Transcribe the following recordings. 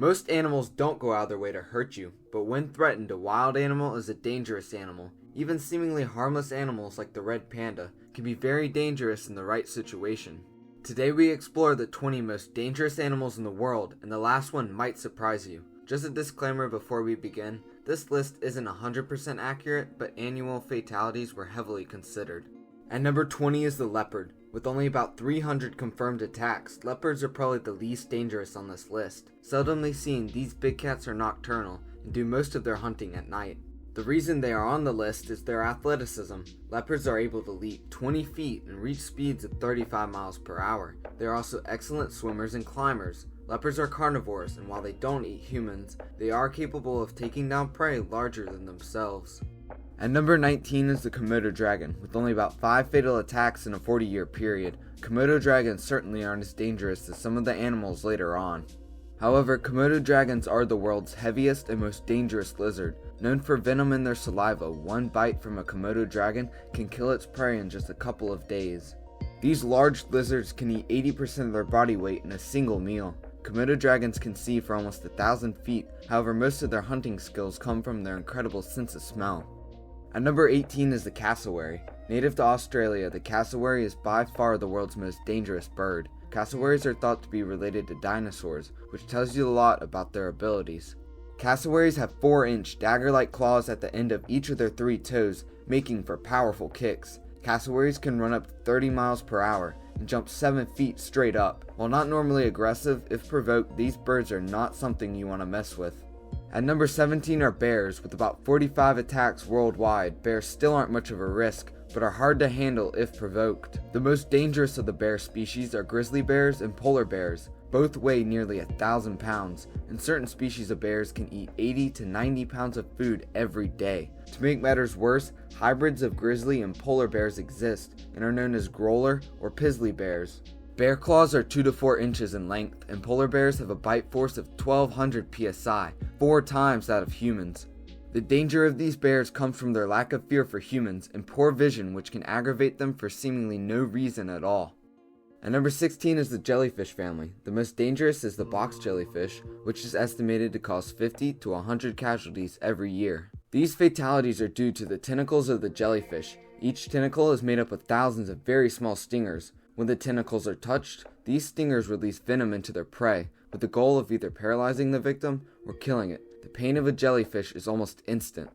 Most animals don't go out of their way to hurt you, but when threatened, a wild animal is a dangerous animal. Even seemingly harmless animals like the red panda can be very dangerous in the right situation. Today we explore the 20 most dangerous animals in the world, and the last one might surprise you. Just a disclaimer before we begin, this list isn't 100% accurate, but annual fatalities were heavily considered. At number 20 is the leopard. With only about 300 confirmed attacks, leopards are probably the least dangerous on this list. Seldomly seen, these big cats are nocturnal and do most of their hunting at night. The reason they are on the list is their athleticism. Leopards are able to leap 20 feet and reach speeds of 35 miles per hour. They are also excellent swimmers and climbers. Leopards are carnivores, and while they don't eat humans, they are capable of taking down prey larger than themselves. At number 19 is the Komodo dragon. With only about 5 fatal attacks in a 40-year period, Komodo dragons certainly aren't as dangerous as some of the animals later on. However, Komodo dragons are the world's heaviest and most dangerous lizard. Known for venom in their saliva, one bite from a Komodo dragon can kill its prey in just a couple of days. These large lizards can eat 80% of their body weight in a single meal. Komodo dragons can see for almost 1,000 feet, however most of their hunting skills come from their incredible sense of smell. At number 18 is the cassowary. Native to Australia, the cassowary is by far the world's most dangerous bird. Cassowaries are thought to be related to dinosaurs, which tells you a lot about their abilities. Cassowaries have 4-inch dagger-like claws at the end of each of their 3 toes, making for powerful kicks. Cassowaries can run up to 30 miles per hour and jump 7 feet straight up. While not normally aggressive, if provoked, these birds are not something you want to mess with. At number 17 are bears. With about 45 attacks worldwide, bears still aren't much of a risk, but are hard to handle if provoked. The most dangerous of the bear species are grizzly bears and polar bears. Both weigh nearly 1,000 pounds, and certain species of bears can eat 80 to 90 pounds of food every day. To make matters worse, hybrids of grizzly and polar bears exist, and are known as growler or pizzly bears. Bear claws are 2 to 4 inches in length, and polar bears have a bite force of 1,200 psi, 4 times that of humans. The danger of these bears comes from their lack of fear for humans and poor vision, which can aggravate them for seemingly no reason at all. At number 16 is the jellyfish family. The most dangerous is the box jellyfish, which is estimated to cause 50 to 100 casualties every year. These fatalities are due to the tentacles of the jellyfish. Each tentacle is made up of thousands of very small stingers. When the tentacles are touched, these stingers release venom into their prey, with the goal of either paralyzing the victim or killing it. The pain of a jellyfish is almost instant.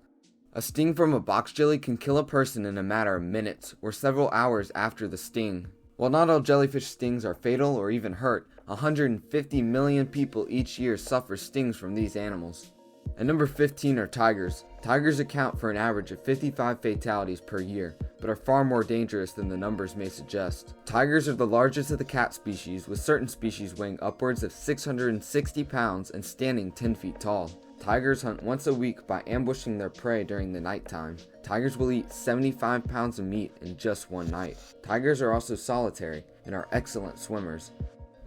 A sting from a box jelly can kill a person in a matter of minutes or several hours after the sting. While not all jellyfish stings are fatal or even hurt, 150 million people each year suffer stings from these animals. At number 15 are tigers. Tigers account for an average of 55 fatalities per year, but are far more dangerous than the numbers may suggest. Tigers are the largest of the cat species, with certain species weighing upwards of 660 pounds and standing 10 feet tall. Tigers hunt once a week by ambushing their prey during the nighttime. Tigers will eat 75 pounds of meat in just one night. Tigers are also solitary and are excellent swimmers.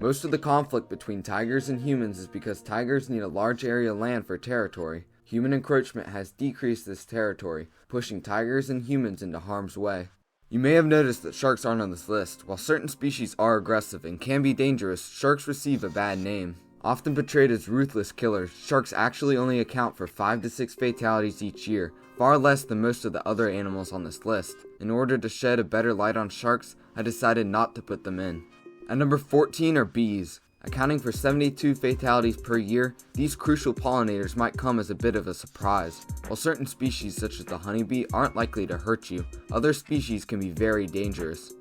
Most of the conflict between tigers and humans is because tigers need a large area of land for territory. Human encroachment has decreased this territory, pushing tigers and humans into harm's way. You may have noticed that sharks aren't on this list. While certain species are aggressive and can be dangerous, sharks receive a bad name. Often portrayed as ruthless killers, sharks actually only account for 5 to 6 fatalities each year, far less than most of the other animals on this list. In order to shed a better light on sharks, I decided not to put them in. At number 14 are bees. Accounting for 72 fatalities per year, these crucial pollinators might come as a bit of a surprise. While certain species such as the honeybee aren't likely to hurt you, other species can be very dangerous.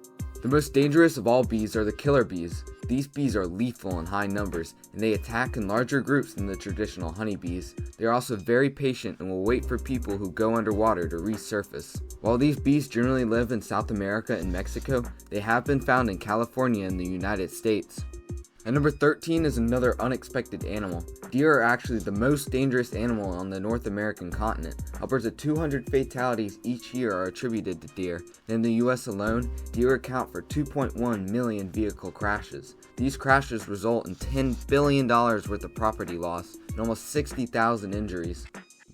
The most dangerous of all bees are the killer bees. These bees are lethal in high numbers, and they attack in larger groups than the traditional honeybees. They are also very patient and will wait for people who go underwater to resurface. While these bees generally live in South America and Mexico, they have been found in California and the United States. At number 13 is another unexpected animal. Deer are actually the most dangerous animal on the North American continent. Upwards of 200 fatalities each year are attributed to deer, and in the US alone, deer account for 2.1 million vehicle crashes. These crashes result in $10 billion worth of property loss and almost 60,000 injuries.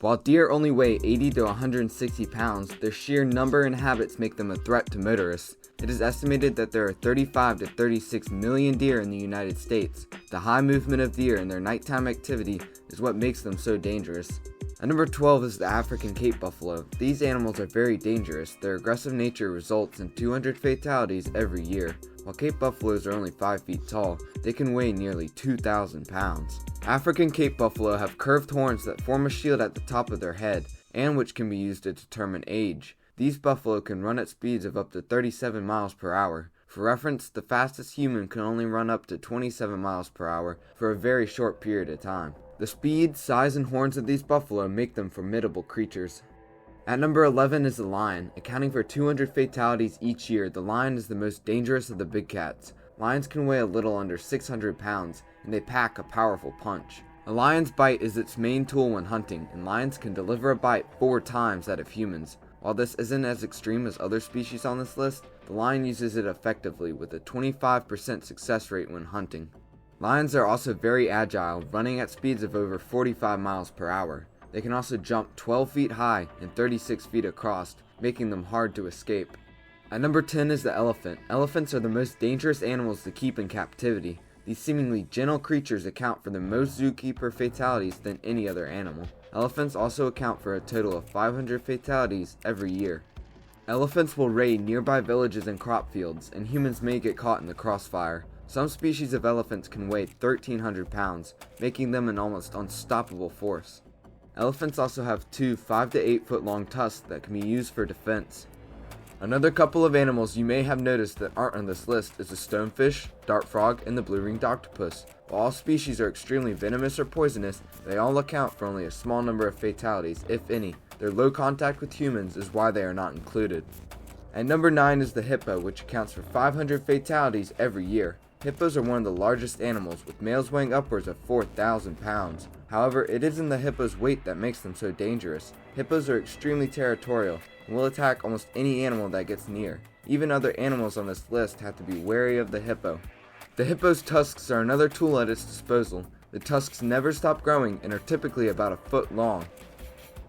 While deer only weigh 80 to 160 pounds, their sheer number and habits make them a threat to motorists. It is estimated that there are 35 to 36 million deer in the United States. The high movement of deer and their nighttime activity is what makes them so dangerous. At number 12 is the African Cape Buffalo. These animals are very dangerous. Their aggressive nature results in 200 fatalities every year. While Cape Buffaloes are only 5 feet tall, they can weigh nearly 2,000 pounds. African Cape Buffalo have curved horns that form a shield at the top of their head, and which can be used to determine age. These buffalo can run at speeds of up to 37 miles per hour. For reference, the fastest human can only run up to 27 miles per hour for a very short period of time. The speed, size, and horns of these buffalo make them formidable creatures. At number 11 is the lion. Accounting for 200 fatalities each year, the lion is the most dangerous of the big cats. Lions can weigh a little under 600 pounds, and they pack a powerful punch. A lion's bite is its main tool when hunting, and lions can deliver a bite 4 times that of humans. While this isn't as extreme as other species on this list, the lion uses it effectively with a 25% success rate when hunting. Lions are also very agile, running at speeds of over 45 miles per hour. They can also jump 12 feet high and 36 feet across, making them hard to escape. At number 10 is the elephant. Elephants are the most dangerous animals to keep in captivity. These seemingly gentle creatures account for the most zookeeper fatalities than any other animal. Elephants also account for a total of 500 fatalities every year. Elephants will raid nearby villages and crop fields, and humans may get caught in the crossfire. Some species of elephants can weigh 1,300 pounds, making them an almost unstoppable force. Elephants also have 2 5 to 8 foot long tusks that can be used for defense. Another couple of animals you may have noticed that aren't on this list is the stonefish, dart frog, and the blue-ringed octopus. While all species are extremely venomous or poisonous, they all account for only a small number of fatalities, if any. Their low contact with humans is why they are not included. At number 9 is the hippo, which accounts for 500 fatalities every year. Hippos are one of the largest animals, with males weighing upwards of 4,000 pounds. However, it isn't the hippo's weight that makes them so dangerous. Hippos are extremely territorial and will attack almost any animal that gets near. Even other animals on this list have to be wary of the hippo. The hippo's tusks are another tool at its disposal. The tusks never stop growing and are typically about a foot long.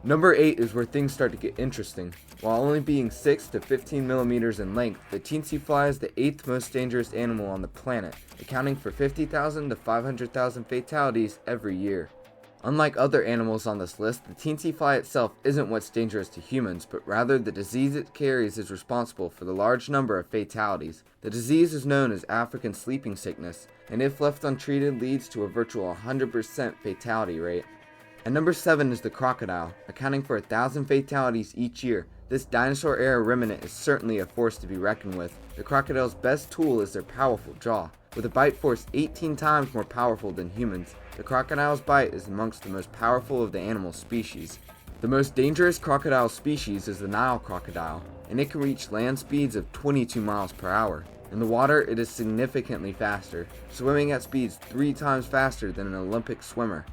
Number 8 is where things start to get interesting. While only being 6 to 15 millimeters in length, the tsetse fly is the 8th most dangerous animal on the planet, accounting for 50,000 to 500,000 fatalities every year. Unlike other animals on this list, the tsetse fly itself isn't what's dangerous to humans, but rather the disease it carries is responsible for the large number of fatalities. The disease is known as African sleeping sickness, and if left untreated leads to a virtual 100% fatality rate. At number 7 is the crocodile, accounting for 1,000 fatalities each year. This dinosaur-era remnant is certainly a force to be reckoned with. The crocodile's best tool is their powerful jaw. With a bite force 18 times more powerful than humans, the crocodile's bite is amongst the most powerful of the animal species. The most dangerous crocodile species is the Nile crocodile, and it can reach land speeds of 22 miles per hour. In the water, it is significantly faster, swimming at speeds 3 times faster than an Olympic swimmer.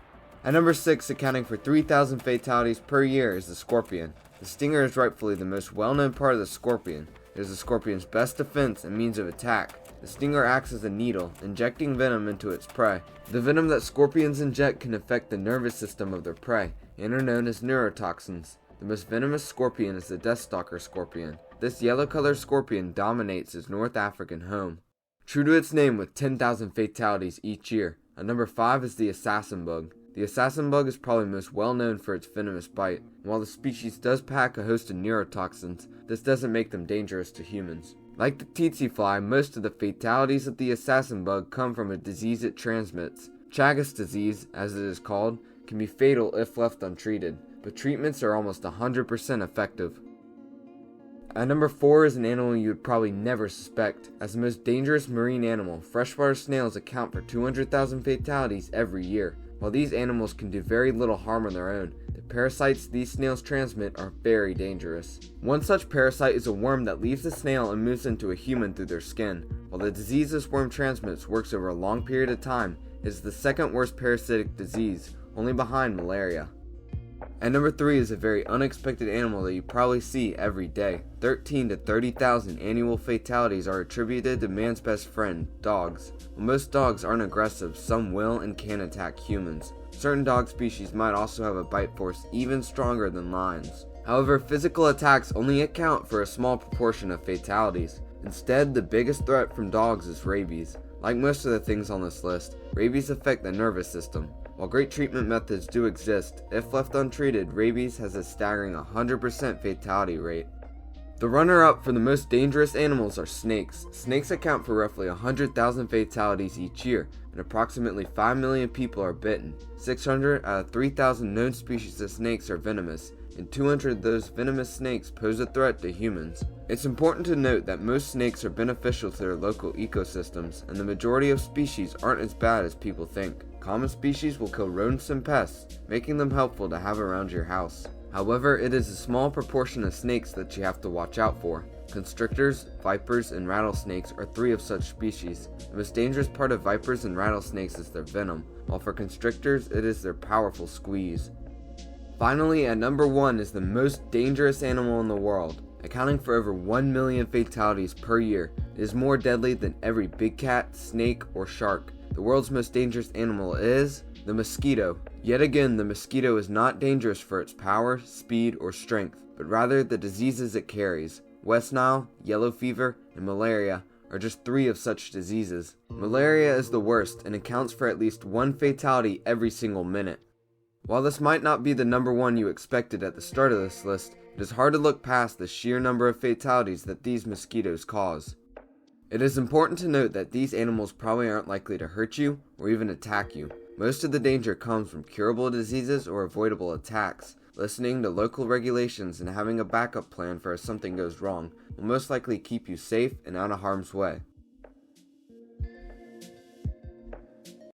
At number 6, accounting for 3,000 fatalities per year, is the scorpion. The stinger is rightfully the most well-known part of the scorpion. It is the scorpion's best defense and means of attack. The stinger acts as a needle, injecting venom into its prey. The venom that scorpions inject can affect the nervous system of their prey, and are known as neurotoxins. The most venomous scorpion is the deathstalker scorpion. This yellow-colored scorpion dominates its North African home. True to its name with 10,000 fatalities each year, at number 5 is the assassin bug. The assassin bug is probably most well known for its venomous bite, and while the species does pack a host of neurotoxins, this doesn't make them dangerous to humans. Like the tsetse fly, most of the fatalities of the assassin bug come from a disease it transmits. Chagas disease, as it is called, can be fatal if left untreated, but treatments are almost 100% effective. At number 4 is an animal you would probably never suspect. As the most dangerous marine animal, freshwater snails account for 200,000 fatalities every year. While these animals can do very little harm on their own, the parasites these snails transmit are very dangerous. One such parasite is a worm that leaves the snail and moves into a human through their skin. While the disease this worm transmits works over a long period of time, it is the second worst parasitic disease, only behind malaria. And number 3 is a very unexpected animal that you probably see every day. 13 to 30,000 annual fatalities are attributed to man's best friend, dogs. While most dogs aren't aggressive, some will and can attack humans. certain dog species might also have a bite force even stronger than lions. However, physical attacks only account for a small proportion of fatalities. Instead, the biggest threat from dogs is rabies. Like most of the things on this list, rabies affect the nervous system. While great treatment methods do exist, if left untreated, rabies has a staggering 100% fatality rate. The runner-up for the most dangerous animals are snakes. Snakes account for roughly 100,000 fatalities each year, and approximately 5 million people are bitten. 600 out of 3,000 known species of snakes are venomous, and 200 of those venomous snakes pose a threat to humans. It's important to note that most snakes are beneficial to their local ecosystems, and the majority of species aren't as bad as people think. Common species will kill rodents and pests, making them helpful to have around your house. However, it is a small proportion of snakes that you have to watch out for. Constrictors, vipers, and rattlesnakes are 3 of such species. The most dangerous part of vipers and rattlesnakes is their venom, while for constrictors it is their powerful squeeze. Finally, at number 1 is the most dangerous animal in the world. Accounting for over 1 million fatalities per year, it is more deadly than every big cat, snake, or shark. The world's most dangerous animal is the mosquito. Yet again, the mosquito is not dangerous for its power, speed, or strength, but rather the diseases it carries. West Nile, yellow fever, and malaria are just 3 of such diseases. Malaria is the worst and accounts for at least 1 fatality every single minute. While this might not be the number 1 you expected at the start of this list, it is hard to look past the sheer number of fatalities that these mosquitoes cause. It is important to note that these animals probably aren't likely to hurt you or even attack you. Most of the danger comes from curable diseases or avoidable attacks. Listening to local regulations and having a backup plan for if something goes wrong will most likely keep you safe and out of harm's way.